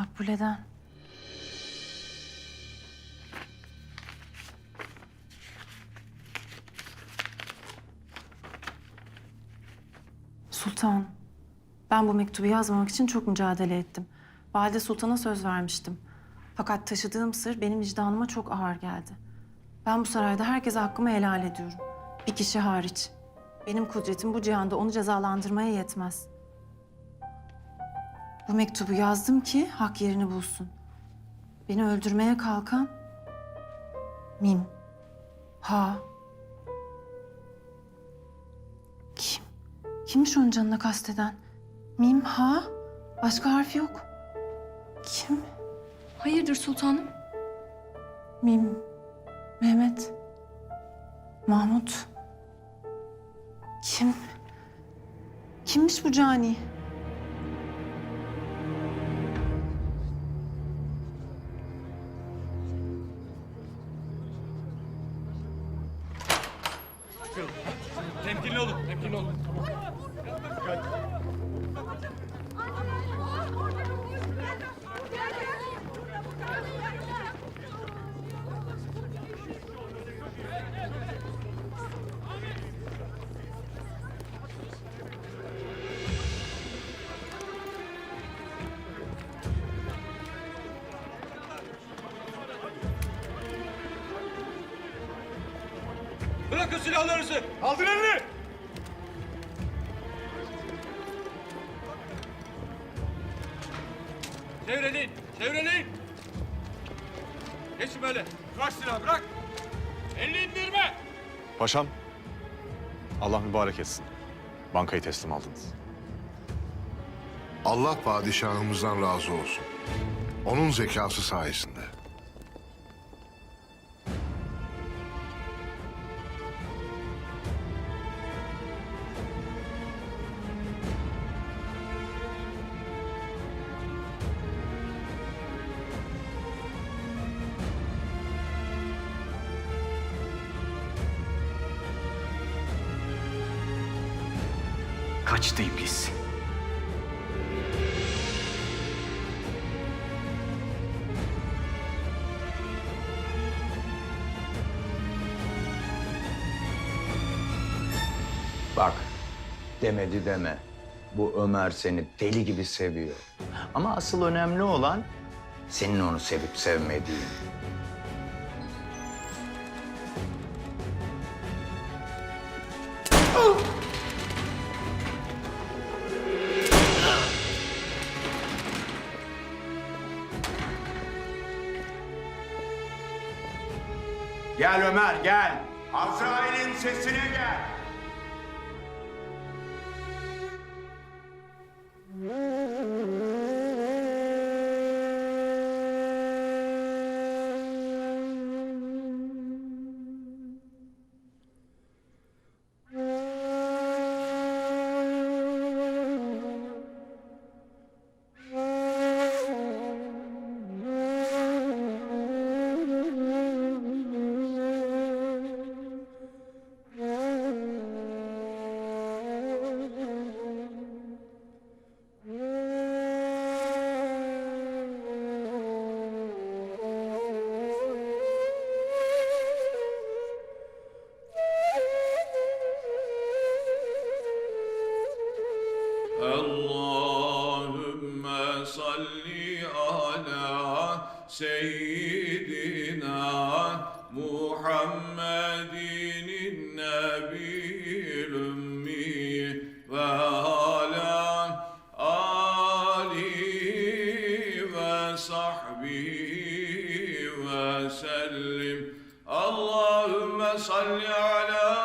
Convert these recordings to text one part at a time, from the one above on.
Makbule'den. Sultan, ben bu mektubu yazmamak için çok mücadele ettim. Valide Sultan'a söz vermiştim. Fakat taşıdığım sır benim vicdanıma çok ağır geldi. Ben bu sarayda herkese hakkımı helal ediyorum. Bir kişi hariç. Benim kudretim bu cihanda onu cezalandırmaya yetmez. Bu mektubu yazdım ki hak yerini bulsun. Beni öldürmeye kalkan Mim, Ha. Kim? Kimmiş onun canına kasteden? Mim, Ha. Başka harf yok. Kim? Hayırdır sultanım? Mim, Mehmet, Mahmut. Kim? Kimmiş bu cani? Temkinli olun, temkinli olun. Bırakın silahlarınızı! Kaldır elini! Çevreleyin, çevreleyin! Geçin böyle. Bırak silahı, bırak! Elini indirme! Paşam, Allah mübarek etsin. Bankayı teslim aldınız. Allah padişahımızdan razı olsun. Onun zekası sayesinde. Kaçtı iblis. Bak, demedi deme. Bu Ömer seni deli gibi seviyor. Ama asıl önemli olan senin onu sevip sevmediğin. Gel Ömer, gel. Azrail'in sesine gel. Allahümme salli ala seyyidina Muhammedin nebiyil ümmi ve ala alihi ve sahbihi ve sellim. Allahümme salli ala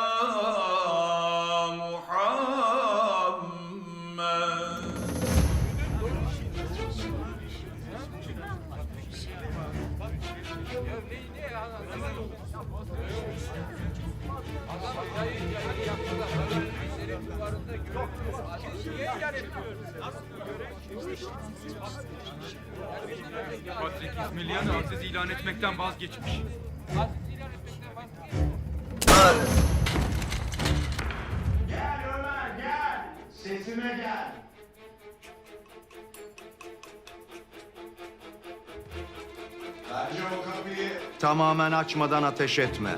Patrik İsmailyan'ı aziz ilan etmekten vazgeçmiş. Gel Ömer, gel. Sesime gel. tamamen açmadan ateş etme.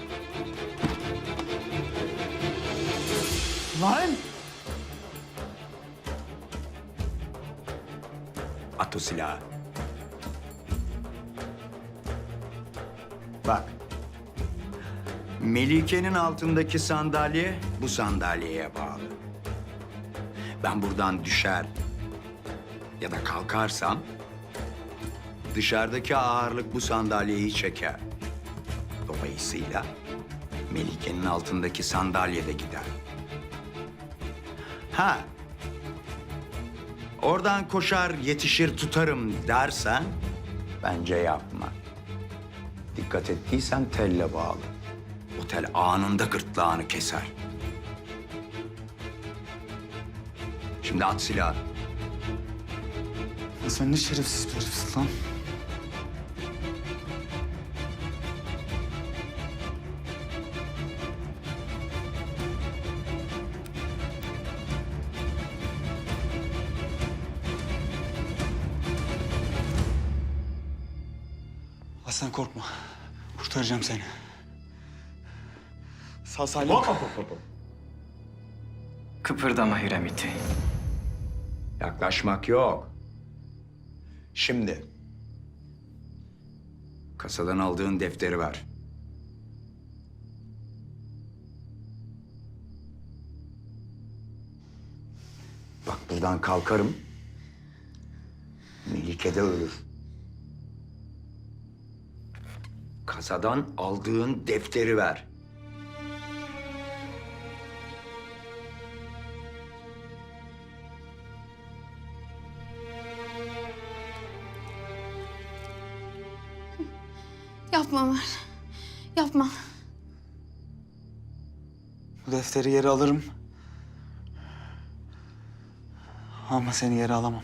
Lan! At o silahı. Bak. Melike'nin altındaki sandalye bu sandalyeye bağlı. Ben buradan düşer ya da kalkarsam dışarıdaki ağırlık bu sandalyeyi çeker. Dolayısıyla Melike'nin altındaki sandalye de gider. Ha. Oradan koşar, yetişir, tutarım dersen bence yapma. Dikkat ettiysen telle bağlı. O tel anında gırtlağını keser. Şimdi at silahı. Sen ne şerefsiz bir herifsin lan. Aslan korkma. Kurtaracağım seni. Sağ salim. Kıpırdama Hiremiti. Yaklaşmak yok. Şimdi kasadan aldığın defteri ver. Bak buradan kalkarım. Melike de ölür. Kasadan aldığın defteri ver. Yapma Ömer. Yapma. Bu defteri geri alırım. Ama seni geri alamam.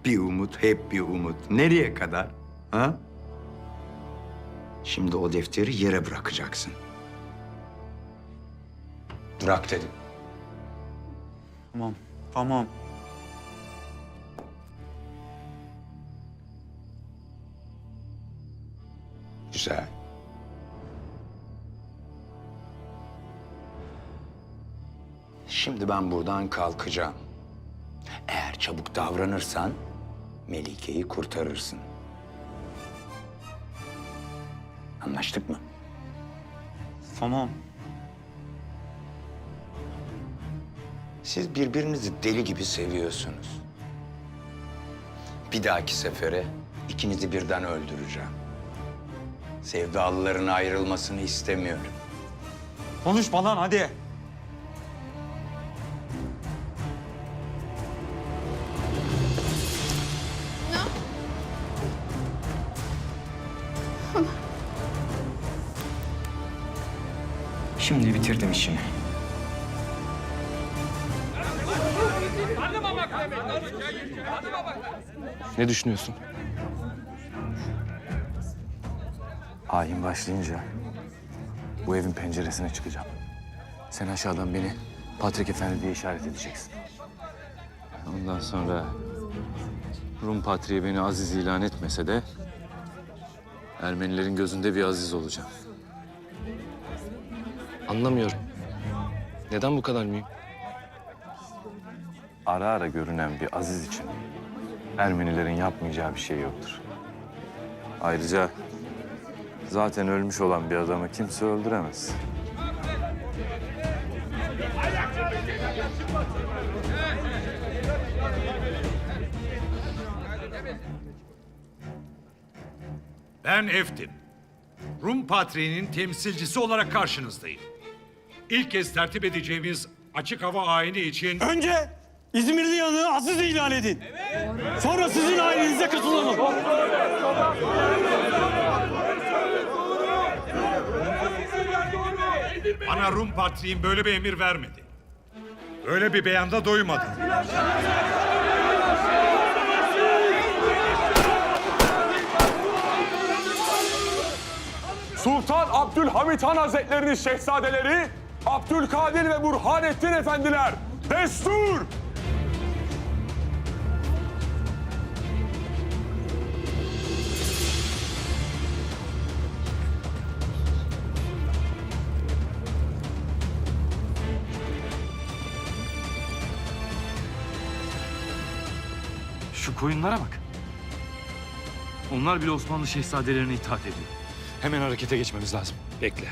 Bir umut, hep bir umut. Nereye kadar? Ha? Şimdi o defteri yere bırakacaksın. Bırak dedim. Tamam, tamam. Güzel. Şimdi ben buradan kalkacağım. Eğer çabuk davranırsan Melike'yi kurtarırsın. Anlaştık mı? Tamam. Siz birbirinizi deli gibi seviyorsunuz. Bir dahaki sefere ikinizi birden öldüreceğim. Sevdalıların ayrılmasını istemiyorum. Konuşma lan hadi. Şimdi bitirdim işini. Ne düşünüyorsun? Hain başlayınca bu evin penceresine çıkacağım. Sen aşağıdan beni Patrik Efendi diye işaret edeceksin. Ondan sonra Rum Patriği beni aziz ilan etmese de Ermenilerin gözünde bir aziz olacağım. Anlamıyorum. Neden bu kadar mühim? Ara ara görünen bir aziz için Ermenilerin yapmayacağı bir şey yoktur. Ayrıca zaten ölmüş olan bir adamı kimse öldüremez. Ben Eftin. Rum Patriği'nin temsilcisi olarak karşınızdayım. İlk kez tertip edeceğimiz açık hava ayini için... Önce İzmirli yanığı aziz ilan edin. Sonra sizin ailenize katılalım. Bana Rum Patriği'nin böyle bir emir vermedi. Böyle bir beyanda doymadım. Sultan Abdülhamit Han Hazretleri'nin şehzadeleri Abdülkadir ve Burhanettin Efendiler. Destur! Şu koyunlara bak. Onlar bile Osmanlı şehzadelerine itaat ediyor. Hemen harekete geçmemiz lazım. Bekle.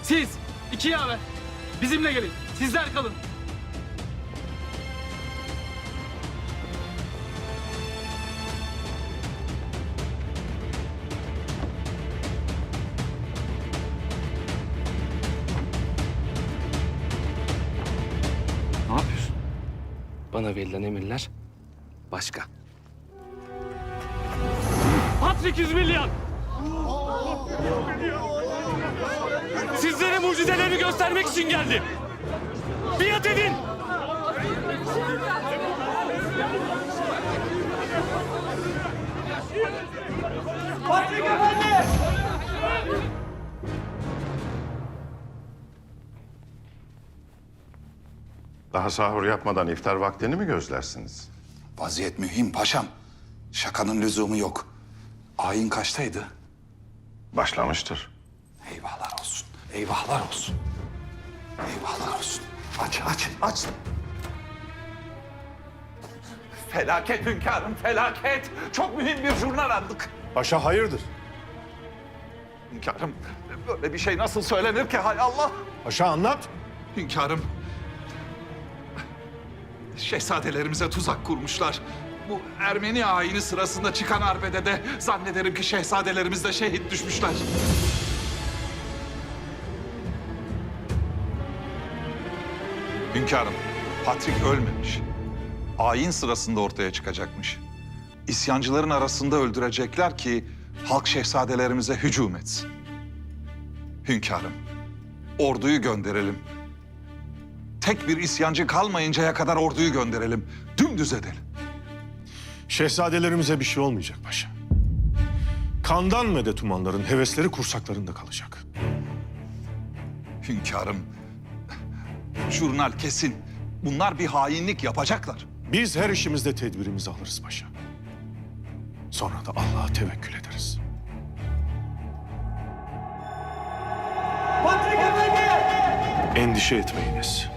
Siz 2 yaver bizimle gelin. Sizler kalın. Ne yapıyorsun? Bana verilen emirler başka. Patrik 100 milyon. Sizlere mucizelerini göstermek için geldim. Biat edin. Daha sahur yapmadan iftar vaktini mi gözlersiniz? Vaziyet mühim paşam. Şakanın lüzumu yok. Ayin kaçtaydı? Başlamıştır. Eyvahlar olsun. Eyvahlar olsun. Eyvahlar olsun. Aç. Felaket hünkârım, felaket. Çok mühim bir jurnal aldık. Paşa hayırdır? Hünkârım, böyle bir şey nasıl söylenir ki hay Allah? Paşa anlat. Hünkârım, şehzadelerimize tuzak kurmuşlar. Bu Ermeni ayini sırasında çıkan arbedede zannederim ki şehzadelerimiz de şehit düşmüşler. Hünkârım, Patrik ölmemiş. Ayin sırasında ortaya çıkacakmış. İsyancıların arasında öldürecekler ki halk şehzadelerimize hücum etsin. Hünkârım, orduyu gönderelim. Tek bir isyancı kalmayıncaya kadar orduyu gönderelim. Dümdüz edelim. Şehzadelerimize bir şey olmayacak paşa. Kandan medet umanların hevesleri kursaklarında kalacak. Hünkârım, jurnal kesin. Bunlar bir hainlik yapacaklar. Biz her işimizde tedbirimizi alırız paşa. Sonra da Allah'a tevekkül ederiz. Endişe etmeyiniz.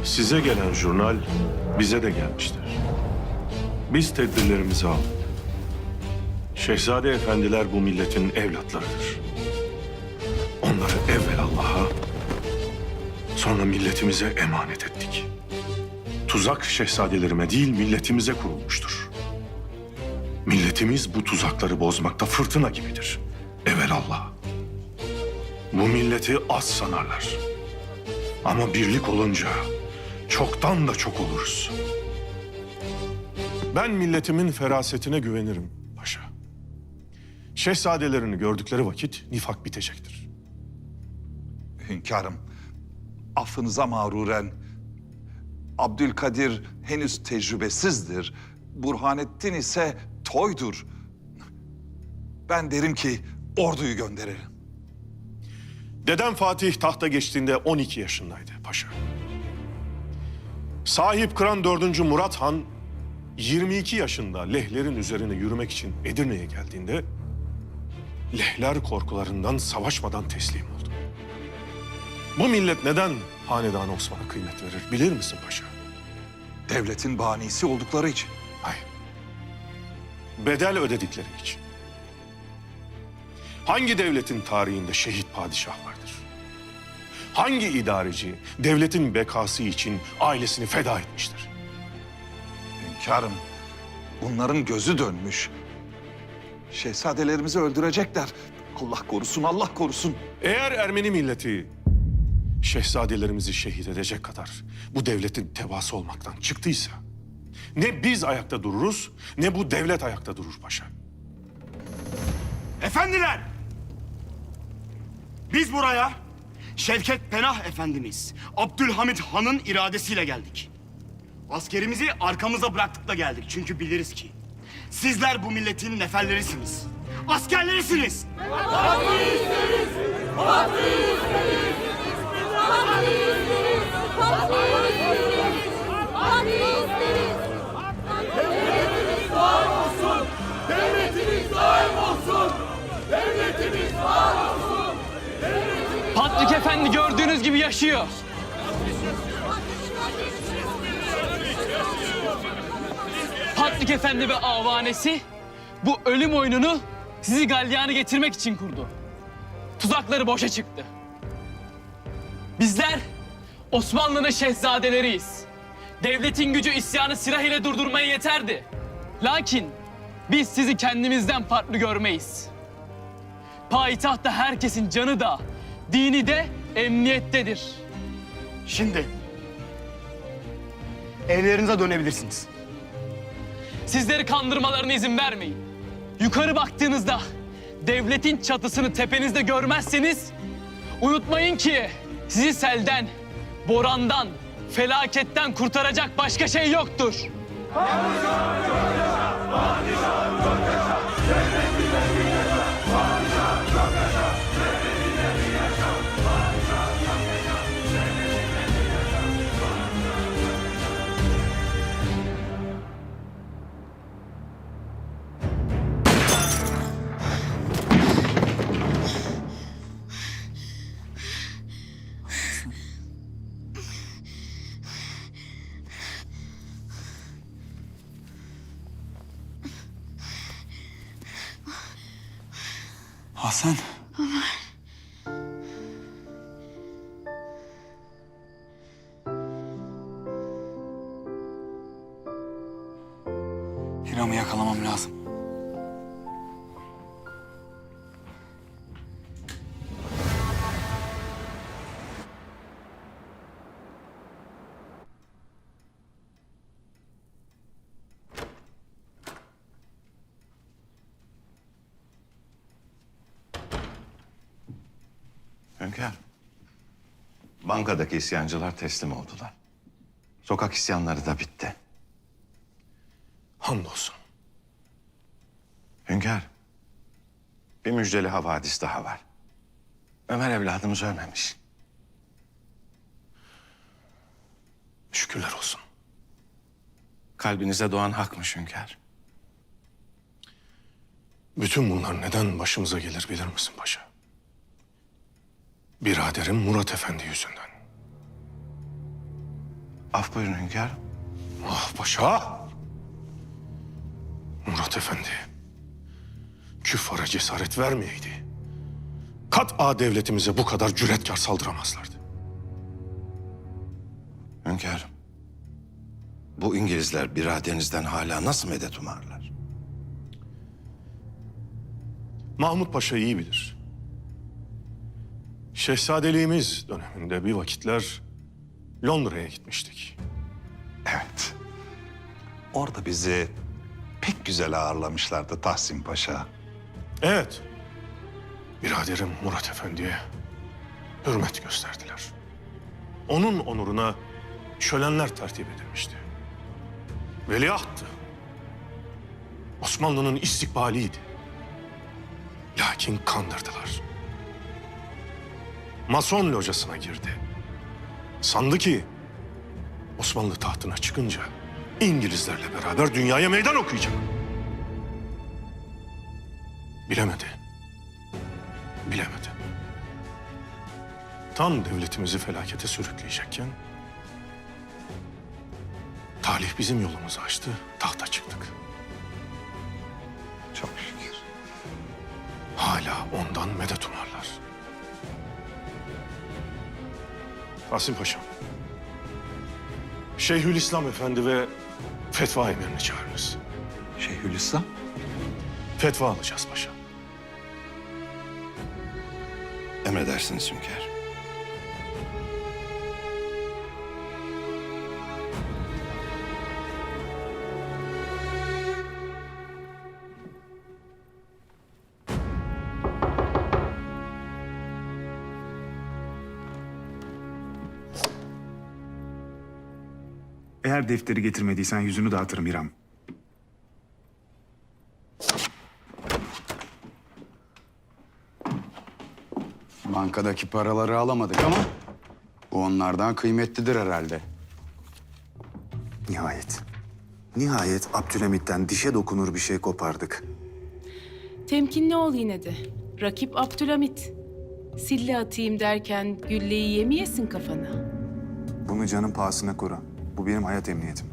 Size gelen jurnal bize de gelmiştir. Biz tedbirlerimizi aldık. Şehzade efendiler bu milletin evlatlarıdır. Onları evvel Allah'a, sonra milletimize emanet ettik. Tuzak şehzadelerime değil milletimize kurulmuştur. Milletimiz bu tuzakları bozmakta fırtına gibidir. Evelallah. Bu milleti az sanarlar. Ama birlik olunca çoktan da çok oluruz. Ben milletimin ferasetine güvenirim paşa. Şehzadelerini gördükleri vakit nifak bitecektir. Hünkârım, affınıza mağruren Abdülkadir henüz tecrübesizdir. Burhanettin ise toydur. Ben derim ki orduyu gönderelim. Dedem Fatih tahta geçtiğinde 12 yaşındaydı paşa. Sahip Kıran 4. Murat Han 22 yaşında Lehlerin üzerine yürümek için Edirne'ye geldiğinde Lehler korkularından savaşmadan teslim oldu. Bu millet neden Hanedan Osman'a kıymet verir bilir misin paşa? Devletin banisi oldukları için. Hayır. Bedel ödedikleri için. Hangi devletin tarihinde şehit padişah vardır? Hangi idareci devletin bekası için ailesini feda etmiştir? Hünkârım, bunların gözü dönmüş. Şehzadelerimizi öldürecekler. Allah korusun, Allah korusun. Eğer Ermeni milleti şehzadelerimizi şehit edecek kadar bu devletin tebaası olmaktan çıktıysa ne biz ayakta dururuz ne bu devlet ayakta durur paşa. Efendiler! Biz buraya Şevket Penah Efendimiz Abdülhamit Han'ın iradesiyle geldik. Askerimizi arkamıza bıraktık da geldik. Çünkü biliriz ki sizler bu milletin neferlerisiniz. Askerlerisiniz. Patrik Efendi gördüğünüz gibi yaşıyor. Patrik Efendi ve avanesi bu ölüm oyununu sizi galyana getirmek için kurdu. Tuzakları boşa çıktı. Bizler Osmanlı'nın şehzadeleriyiz. Devletin gücü isyanı silah ile durdurmaya yeterdi. Lakin biz sizi kendimizden farklı görmeyiz. Payitahtta herkesin canı da, dini de emniyettedir. Şimdi evlerinize dönebilirsiniz. Sizleri kandırmalarına izin vermeyin. Yukarı baktığınızda devletin çatısını tepenizde görmezseniz unutmayın ki sizi selden, borandan, felaketten kurtaracak başka şey yoktur. Hasan. Hiram'ı yakalamam lazım. Hünkâr, bankadaki isyancılar teslim oldular. Sokak isyanları da bitti. Hamdolsun. Hünkâr, bir müjdeli havadis daha var. Ömer evladımız ölmemiş. Şükürler olsun. Kalbinize doğan hakmış hünkâr. Bütün bunlar neden başımıza gelir bilir misin paşa? Biraderim Murat Efendi yüzünden. Af buyurun hünkâr. Ah paşa! Murat Efendi küffara cesaret vermeyeydi. Kat'a devletimize bu kadar cüretkar saldıramazlardı. Hünkârım, bu İngilizler biraderinizden hala nasıl medet umarlar? Mahmut Paşa iyi bilir. Şehzadeliğimiz döneminde bir vakitler Londra'ya gitmiştik. Evet. Orada bizi pek güzel ağırlamışlardı Tahsin Paşa. Evet. Biraderim Murat Efendi'ye hürmet gösterdiler. Onun onuruna şölenler tertip edilmişti. Veliahttı. Osmanlı'nın istikbaliydi. Lakin kandırdılar. Mason locasına girdi. Sandı ki Osmanlı tahtına çıkınca İngilizlerle beraber dünyaya meydan okuyacak. Bilemedi. Bilemedi. Tam devletimizi felakete sürükleyecekken talih bizim yolumuzu açtı, tahta çıktık. Çok şükür. Hala ondan medet umarlar. Tahsin Paşa, Şeyhülislam Efendi ve fetva emirini çağırınız. Şeyhülislam? Fetva alacağız paşa. Emredersiniz hünkâr. Eğer defteri getirmediysen yüzünü dağıtırım İrem. Bankadaki paraları alamadık ama bu onlardan kıymetlidir herhalde. Nihayet. Nihayet Abdülhamit'ten dişe dokunur bir şey kopardık. Temkinli ol yine de. Rakip Abdülhamit. Sille atayım derken gülleyi yemeyesin kafana. Bunu canın pahasına koru. Bu benim hayat emniyetim.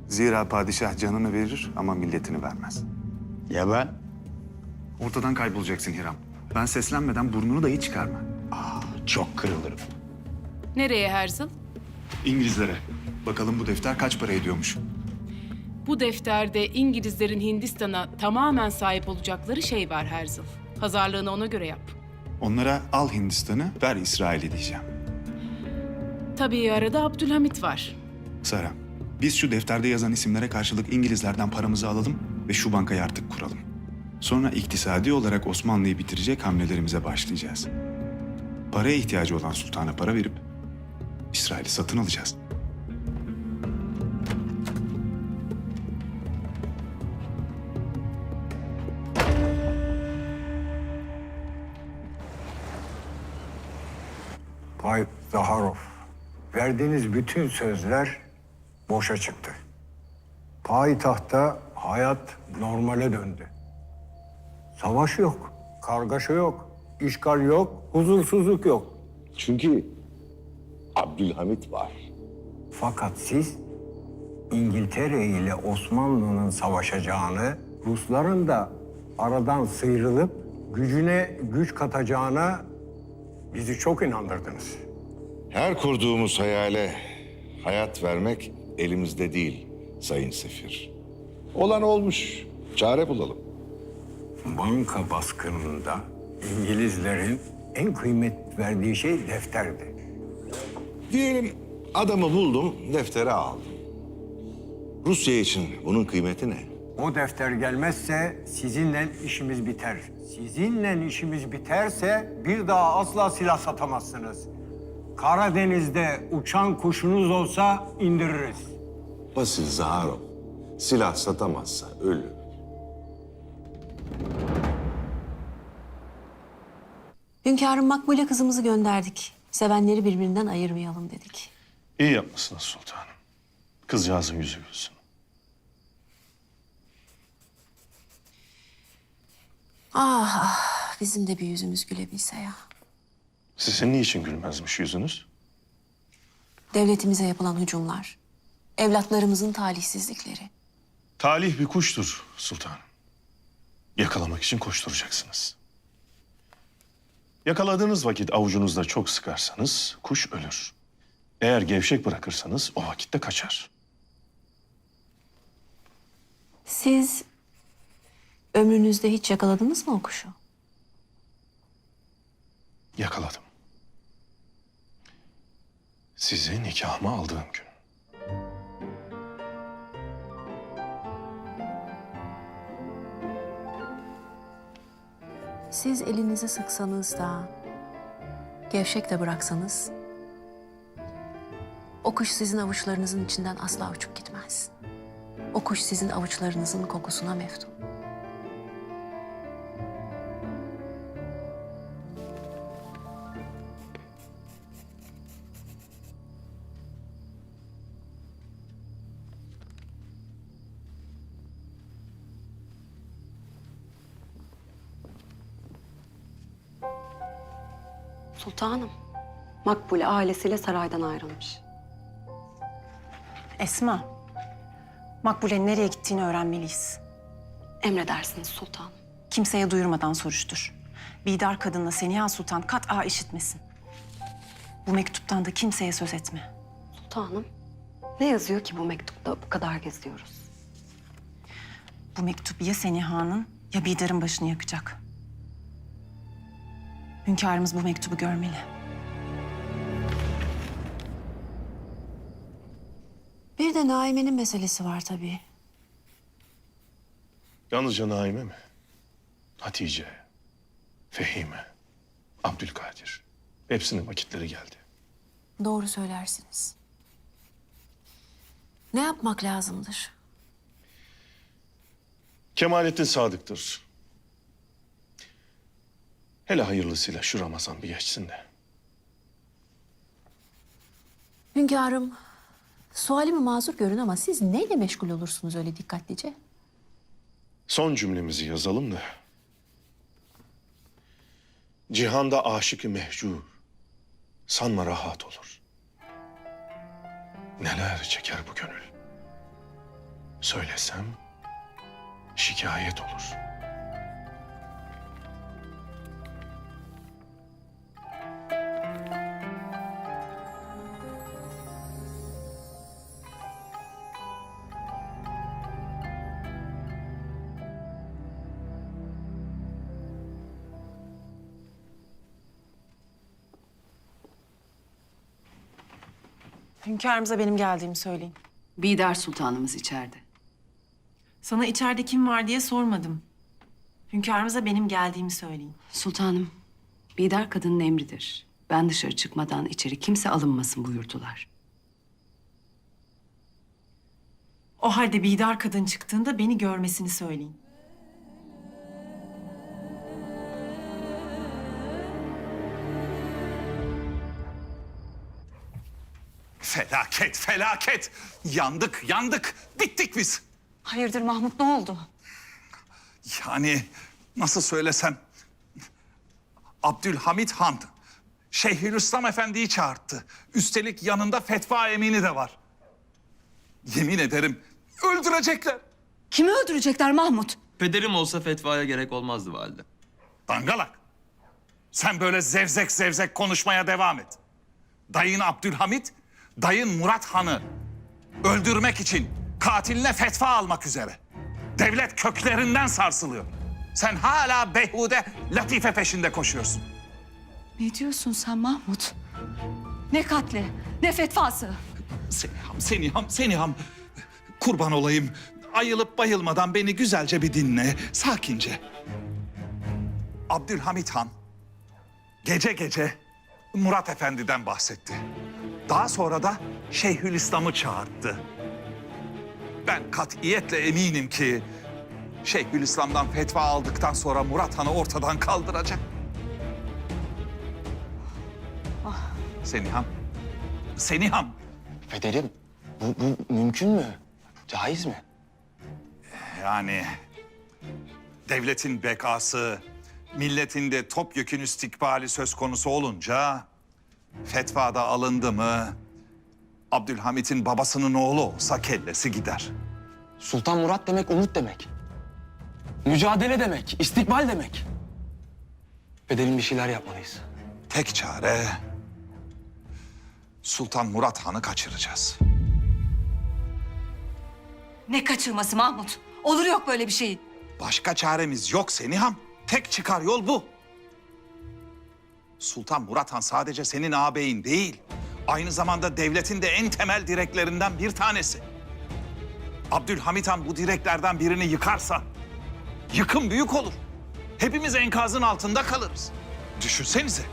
Zira padişah canını verir ama milletini vermez. Ya ben? Ortadan kaybolacaksın Hiram. Ben seslenmeden burnunu dahi çıkarma. Çok kırılırım. Nereye Herzl? İngilizlere. Bakalım bu defter kaç para ediyormuş? Bu defterde İngilizlerin Hindistan'a tamamen sahip olacakları şey var Herzl. Pazarlığını ona göre yap. Onlara al Hindistan'ı, ver İsrail'i diyeceğim. Tabii arada Abdülhamit var. Sara, biz şu defterde yazan isimlere karşılık İngilizlerden paramızı alalım ve şu bankayı artık kuralım. Sonra iktisadi olarak Osmanlı'yı bitirecek hamlelerimize başlayacağız. Paraya ihtiyacı olan sultana para verip İsrail'i satın alacağız. Bay Zaharov, verdiğiniz bütün sözler boşa çıktı. Payitahtta hayat normale döndü. Savaş yok, kargaşa yok, işgal yok, huzursuzluk yok. Çünkü Abdülhamit var. Fakat siz İngiltere ile Osmanlı'nın savaşacağını, Rusların da aradan sıyrılıp gücüne güç katacağına bizi çok inandırdınız. Her kurduğumuz hayale hayat vermek elimizde değil Sayın Sefir. Olan olmuş. Çare bulalım. Banka baskınında İngilizlerin en kıymet verdiği şey defterdi. Diyelim adamı buldum, defteri aldım. Rusya için bunun kıymeti ne? O defter gelmezse sizinle işimiz biter. Sizinle işimiz biterse bir daha asla silah satamazsınız. Karadeniz'de uçan kuşunuz olsa indiririz. Vasil Zaharov silah satamazsa ölür. Hünkârım Makbule kızımızı gönderdik. Sevenleri birbirinden ayırmayalım dedik. İyi yapmışsınız sultanım. Kızcağızın yüzü gülsün. Bizim de bir yüzümüz gülebilse ya. Sizin niçin gülmezmiş yüzünüz? Devletimize yapılan hücumlar, evlatlarımızın talihsizlikleri. Talih bir kuştur sultanım. Yakalamak için koşturacaksınız. Yakaladığınız vakit avucunuzda çok sıkarsanız kuş ölür. Eğer gevşek bırakırsanız o vakitte kaçar. Siz ömrünüzde hiç yakaladınız mı o kuşu? Yakaladım. Sizi nikahıma aldığım gün. Siz elinizi sıksanız da, gevşek de bıraksanız, o kuş sizin avuçlarınızın içinden asla uçup gitmez. O kuş sizin avuçlarınızın kokusuna meftun. Sultanım, Makbule ailesiyle saraydan ayrılmış. Esma, Makbule'nin nereye gittiğini öğrenmeliyiz. Emredersiniz sultanım. Kimseye duyurmadan soruştur. Bidar kadınla Seniha Sultan kat'a işitmesin. Bu mektuptan da kimseye söz etme. Sultanım, ne yazıyor ki bu mektupta bu kadar geziyoruz? Bu mektup ya Seniha'nın ya Bidar'ın başını yakacak. Hünkârımız bu mektubu görmeli. Bir de Naime'nin meselesi var tabii. Yalnızca Naime mi? Hatice, Fehime, Abdülkadir. Hepsinin vakitleri geldi. Doğru söylersiniz. Ne yapmak lazımdır? Kemalettin sadıktır. Hele hayırlısıyla şu Ramazan bir geçsin de. Hünkârım, sualimi mazur görün ama siz neyle meşgul olursunuz öyle dikkatlice? Son cümlemizi yazalım da. Cihanda aşık-ı mehcur, sanma rahat olur. Neler çeker bu gönül. söylesem şikayet olur. Hünkârımıza benim geldiğimi söyleyin. Bidar Sultanımız içeride. Sana içeride kim var diye sormadım. Hünkârımıza benim geldiğimi söyleyin. Sultanım, Bidar kadının emridir. Ben dışarı çıkmadan içeri kimse alınmasın buyurdular. O halde Bidar kadın çıktığında beni görmesini söyleyin. Felaket, felaket. Yandık, yandık. Bittik biz. Hayırdır Mahmut, ne oldu? Yani nasıl söylesem... Abdülhamit Han Şeyhülislam Efendi'yi çağırttı. Üstelik yanında fetva emini de var. Yemin ederim öldürecekler. Kimi öldürecekler Mahmut? Pederim olsa fetvaya gerek olmazdı valide. Dangalak. Sen böyle zevzek zevzek konuşmaya devam et. Dayın Abdülhamit, dayın Murat Han'ı öldürmek için katiline fetva almak üzere. Devlet köklerinden sarsılıyor. Sen hala beyhude latife peşinde koşuyorsun. Ne diyorsun sen Mahmut? Ne katli, ne fetvası? Seniham. Kurban olayım. Ayılıp bayılmadan beni güzelce bir dinle, sakince. Abdülhamit Han gece gece Murat Efendi'den bahsetti. Daha sonra da Şeyhülislam'ı çağırttı. Ben katiyetle eminim ki Şeyhülislam'dan fetva aldıktan sonra Murat Han'ı ortadan kaldıracak. Seniham. Pederim, bu mümkün mü? Caiz mi? Yani devletin bekası, milletin de topyekün istikbali söz konusu olunca fetva da alındı mı Abdülhamit'in babasının oğlu olsa kellesi gider. Sultan Murat demek umut demek. Mücadele demek, istikbal demek. Pederim, bir şeyler yapmalıyız. Tek çare Sultan Murat Han'ı kaçıracağız. Ne kaçırması Mahmut? Olur yok böyle bir şey. Başka çaremiz yok Seniham. Tek çıkar yol bu. Sultan Murat Han sadece senin ağabeyin değil, aynı zamanda devletin de en temel direklerinden bir tanesi. Abdülhamit Han bu direklerden birini yıkarsa yıkım büyük olur. Hepimiz enkazın altında kalırız. Düşünsenize,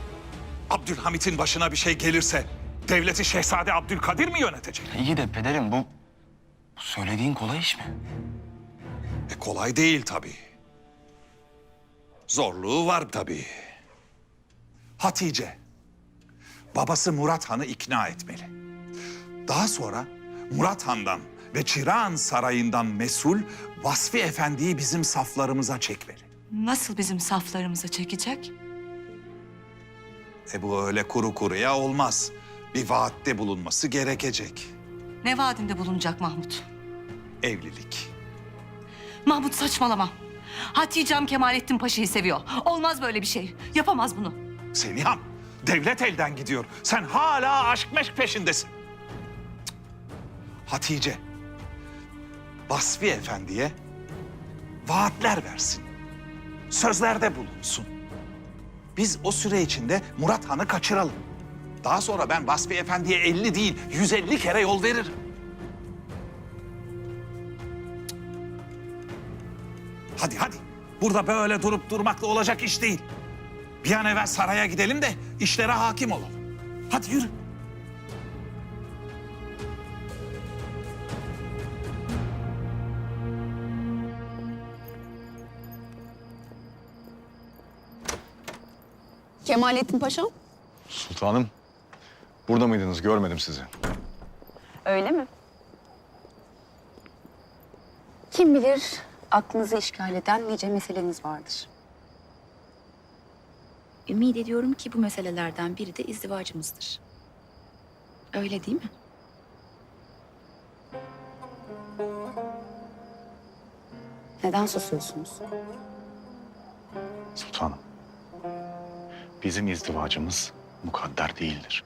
Abdülhamit'in başına bir şey gelirse devleti Şehzade Abdülkadir mi yönetecek? İyi de pederim, bu söylediğin kolay iş mi? Kolay değil tabii. Zorluğu var tabii. Hatice, babası Murat Han'ı ikna etmeli. Daha sonra Murat Han'dan ve Çırağan Sarayı'ndan mesul Vasfi Efendi'yi bizim saflarımıza çekmeli. Nasıl bizim saflarımıza çekecek? Bu öyle kuru kuruya olmaz. Bir vaatte bulunması gerekecek. Ne vaadinde bulunacak Mahmut? Evlilik. Mahmut saçmalama. Hatice'm Kemalettin Paşa'yı seviyor. Olmaz böyle bir şey. Yapamaz bunu. Seniham, devlet elden gidiyor. Sen hala aşk meşk peşindesin. Cık. Hatice, Vasfi Efendi'ye vaatler versin. Sözlerde bulunsun. Biz o süre içinde Murat Han'ı kaçıralım. Daha sonra ben Vasfi Efendi'ye 50 değil, 150 kere yol veririm. Hadi. Burada böyle durup durmakla olacak iş değil. Bir an evvel saraya gidelim de işlere hakim olalım. Hadi yürü. Kemalettin Paşa'm? Sultanım, burada mıydınız? Görmedim sizi. Öyle mi? Kim bilir aklınızı işgal eden nice meseleniz vardır. Ümit ediyorum ki bu meselelerden biri de izdivacımızdır. Öyle değil mi? Neden susuyorsunuz? Sultanım, bizim izdivacımız mukadder değildir.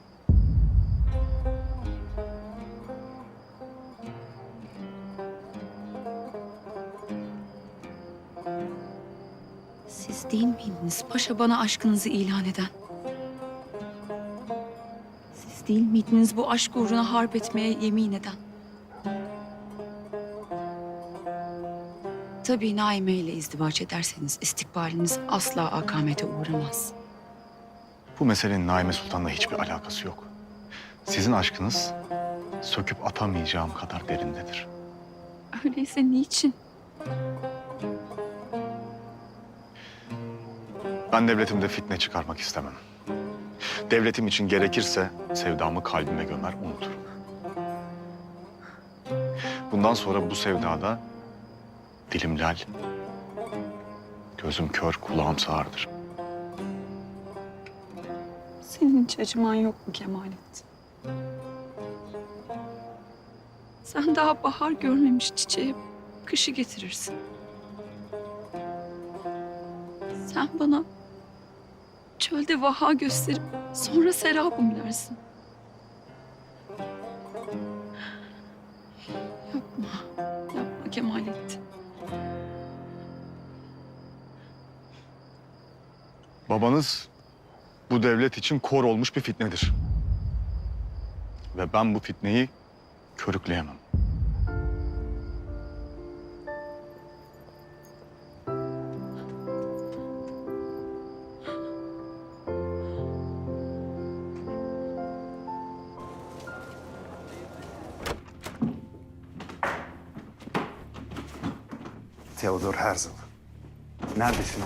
Siz değil miydiniz paşa bana aşkınızı ilan eden? Siz değil miydiniz bu aşk uğruna harp etmeye yemin eden? Tabii Naime ile izdivaç ederseniz istikbaliniz asla akamete uğramaz. Bu meselenin Naime Sultan'la hiçbir alakası yok. Sizin aşkınız söküp atamayacağım kadar derindedir. Öyleyse niçin? Ben devletimde fitne çıkarmak istemem. Devletim için gerekirse sevdamı kalbime gömer, unuturum. Bundan sonra bu sevdada dilim lal, gözüm kör, kulağım sağırdır. Senin hiç acıman yok mu Kemalettin? Sen daha bahar görmemiş çiçeğe kışı getirirsin. Sen bana çölde vaha gösterip sonra serabım dersin. Yapma, yapma Kemalettin. Babanız bu devlet için kor olmuş bir fitnedir. Ve ben bu fitneyi körükleyemem. Theodor Herzl. Neredesin?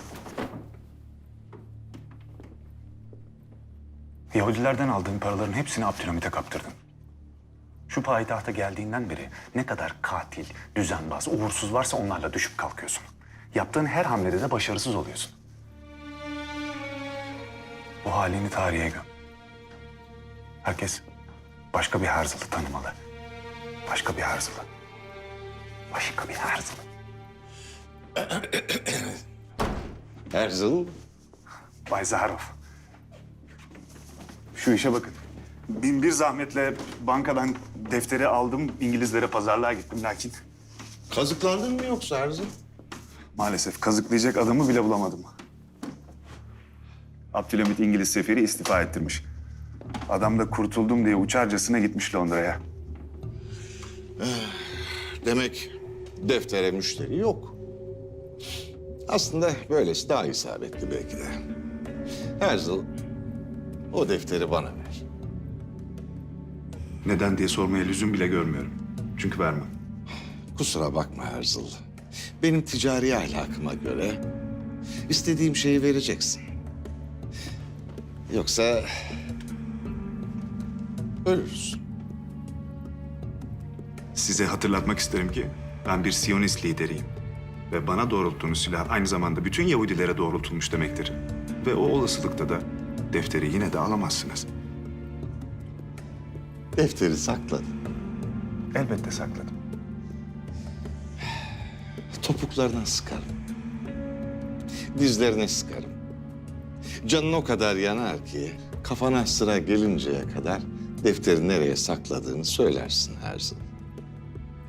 Yahudilerden aldığın paraların hepsini Abdülhamit'e kaptırdın. Şu payitahta geldiğinden beri ne kadar katil, düzenbaz, uğursuz varsa onlarla düşüp kalkıyorsun. Yaptığın her hamlede de başarısız oluyorsun. Bu halini tarihe göm. Herkes başka bir Herzl'ı tanımalı. Başka bir Herzl'ı. Başka bir Herzl'ı. Herzl? Bay Zaharov. Şu işe bakın. Bin bir zahmetle bankadan defteri aldım, İngilizlere pazarlığa gittim lakin... Kazıklandın mı yoksa Herzl? Maalesef kazıklayacak adamı bile bulamadım. Abdülhamit İngiliz seferi istifa ettirmiş. Adam da kurtuldum diye uçarcasına gitmiş Londra'ya. Demek deftere müşteri yok. Aslında böylesi daha isabetli belki de. Herzl, o defteri bana ver. Neden diye sormaya lüzum bile görmüyorum. Çünkü vermem. Kusura bakma Herzl. Benim ticari ahlakıma göre istediğim şeyi vereceksin. Yoksa ölürüz. Size hatırlatmak isterim ki ben bir Siyonist lideriyim. Ve bana doğrulttuğunuz silah aynı zamanda bütün Yahudilere doğrultulmuş demektir. Ve o olasılıkta da defteri yine de alamazsınız. Defteri sakladın. Elbette sakladım. Topuklarına sıkarım. Dizlerine sıkarım. Canın o kadar yanar ki kafana sıra gelinceye kadar defteri nereye sakladığını söylersin Herzl.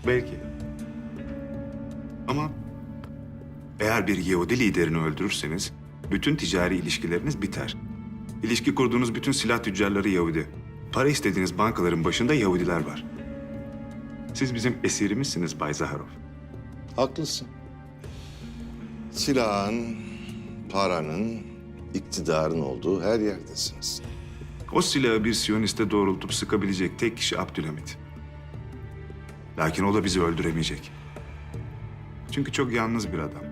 Belki. Ama eğer bir Yahudi liderini öldürürseniz bütün ticari ilişkileriniz biter. İlişki kurduğunuz bütün silah tüccarları Yahudi. Para istediğiniz bankaların başında Yahudiler var. Siz bizim esirimizsiniz Bay Zaharov. Haklısın. Silahın, paranın, iktidarın olduğu her yerdesiniz. O silahı bir Siyoniste doğrultup sıkabilecek tek kişi Abdülhamit. Lakin o da bizi öldüremeyecek. Çünkü çok yalnız bir adam.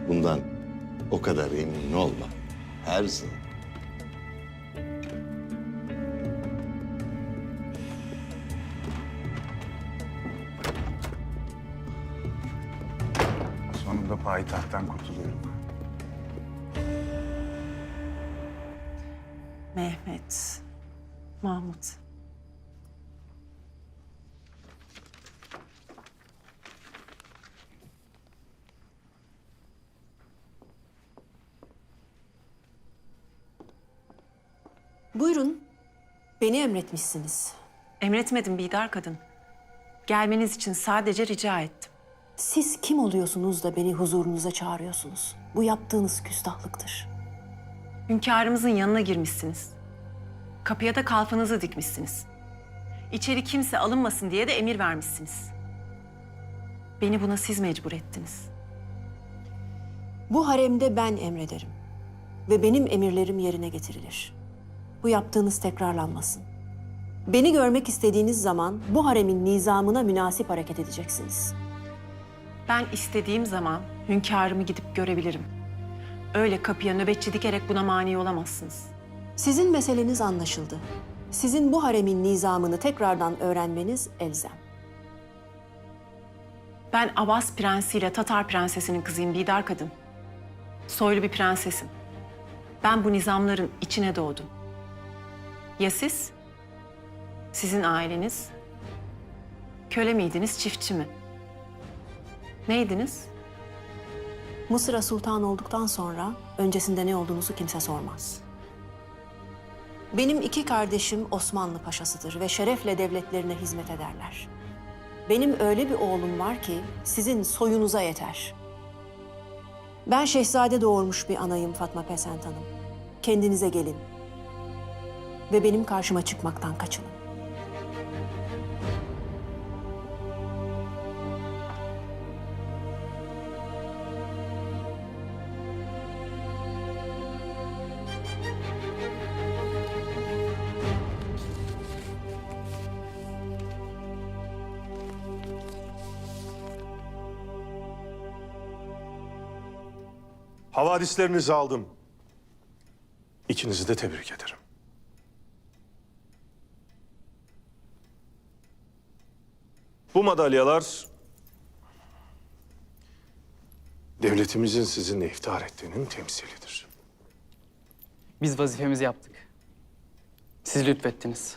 Bundan o kadar emin olma Herzl. Sonunda payitahttan kurtuluyorum. Mehmet, Mahmut. Buyurun. Beni emretmişsiniz. Emretmedim Bidar kadın. Gelmeniz için sadece rica ettim. Siz kim oluyorsunuz da beni huzurunuza çağırıyorsunuz? Bu yaptığınız küstahlıktır. Hünkârımızın yanına girmişsiniz. Kapıya da kalfanızı dikmişsiniz. İçeri kimse alınmasın diye de emir vermişsiniz. Beni buna siz mecbur ettiniz. Bu haremde ben emrederim. Ve benim emirlerim yerine getirilir. Bu yaptığınız tekrarlanmasın. Beni görmek istediğiniz zaman bu haremin nizamına münasip hareket edeceksiniz. Ben istediğim zaman hünkârımı gidip görebilirim. Öyle kapıya nöbetçi dikerek buna mani olamazsınız. Sizin meseleniz anlaşıldı. Sizin bu haremin nizamını tekrardan öğrenmeniz elzem. Ben Abbas prensiyle Tatar prensesinin kızıyım Bidar kadın. Soylu bir prensesim. Ben bu nizamların içine doğdum. Ya siz? Sizin aileniz? Köle miydiniz, çiftçi mi? Neydiniz? Mısır'a sultan olduktan sonra öncesinde ne olduğunuzu kimse sormaz. Benim 2 kardeşim Osmanlı paşasıdır ve şerefle devletlerine hizmet ederler. Benim öyle bir oğlum var ki sizin soyunuza yeter. Ben şehzade doğurmuş bir anayım Fatma Pesent Hanım. Kendinize gelin ve benim karşıma çıkmaktan kaçının. Havadislerinizi aldım. İkinizi de tebrik ederim. Bu madalyalar devletimizin sizinle iftihar ettiğinin temsilidir. Biz vazifemizi yaptık. Siz lütfettiniz.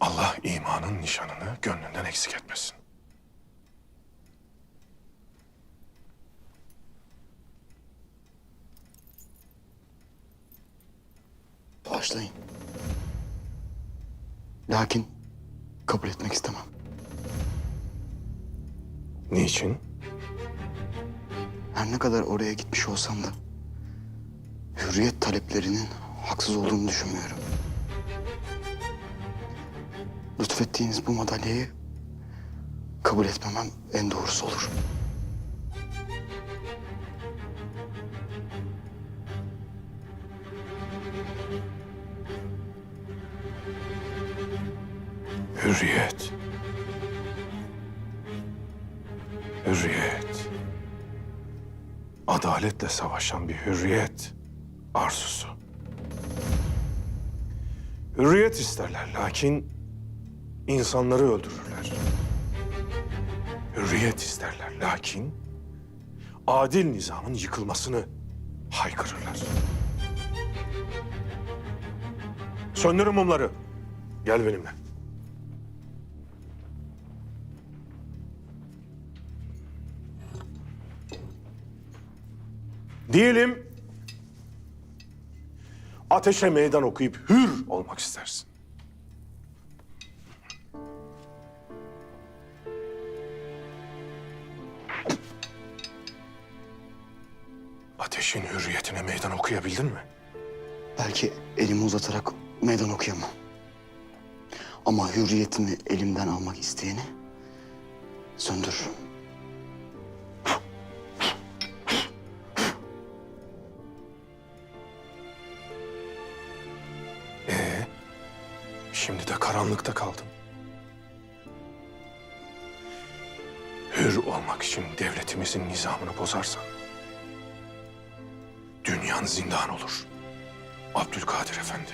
Allah imanın nişanını gönlünden eksik etmesin. Bağışlayın. Lakin kabul etmek istemem. Niçin? Her ne kadar oraya gitmiş olsam da hürriyet taleplerinin haksız olduğunu düşünmüyorum. Lütfettiğiniz bu madalyayı kabul etmemem en doğrusu olur. Hürriyet. Hürriyet. Adaletle savaşan bir hürriyet arzusu. Hürriyet isterler lakin insanları öldürürler. Hürriyet isterler lakin adil nizamın yıkılmasını haykırırlar. Söndürün mumları. Gel benimle. Diyelim ateşe meydan okuyup hür olmak istersin. Ateşin hürriyetine meydan okuyabildin mi? Belki elimi uzatarak meydan okuyamam. Ama hürriyetimi elimden almak isteyeni söndürürüm. Şimdi de karanlıkta kaldım. Hür olmak için devletimizin nizamını bozarsan dünyan zindan olur. Abdülkadir Efendi.